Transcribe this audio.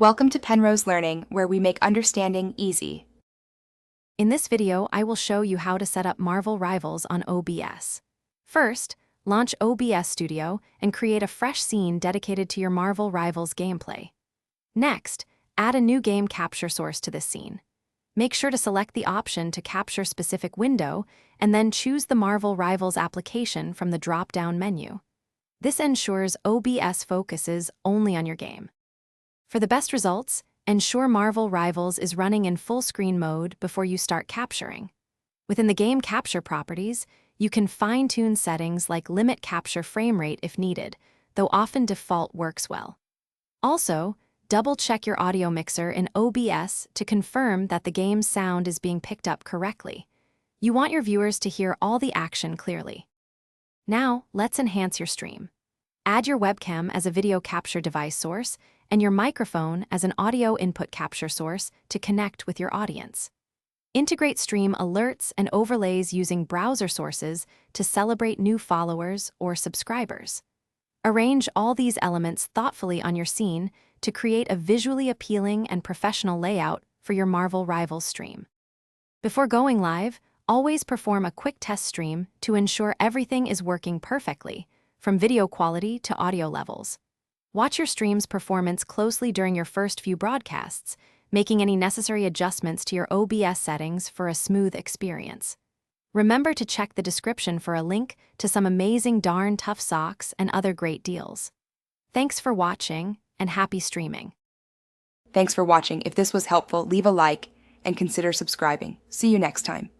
Welcome to Penrose Learning, where we make understanding easy. In this video, I will show you how to set up Marvel Rivals on OBS. First, launch OBS Studio and create a fresh scene dedicated to your Marvel Rivals gameplay. Next, add a new game capture source to this scene. Make sure to select the option to capture specific window and then choose the Marvel Rivals application from the drop-down menu. This ensures OBS focuses only on your game. For the best results, ensure Marvel Rivals is running in full-screen mode before you start capturing. Within the game capture properties, you can fine-tune settings like limit capture frame rate if needed, though often default works well. Also, double-check your audio mixer in OBS to confirm that the game's sound is being picked up correctly. You want your viewers to hear all the action clearly. Now, let's enhance your stream. Add your webcam as a video capture device source and your microphone as an audio input capture source to connect with your audience. Integrate stream alerts and overlays using browser sources to celebrate new followers or subscribers. Arrange all these elements thoughtfully on your scene to create a visually appealing and professional layout for your Marvel Rivals stream. Before going live, always perform a quick test stream to ensure everything is working perfectly, from video quality to audio levels. Watch your stream's performance closely during your first few broadcasts, making any necessary adjustments to your OBS settings for a smooth experience. Remember to check the description for a link to some amazing darn tough socks and other great deals. Thanks for watching, and happy streaming. Thanks for watching. If this was helpful, leave a like and consider subscribing. See you next time.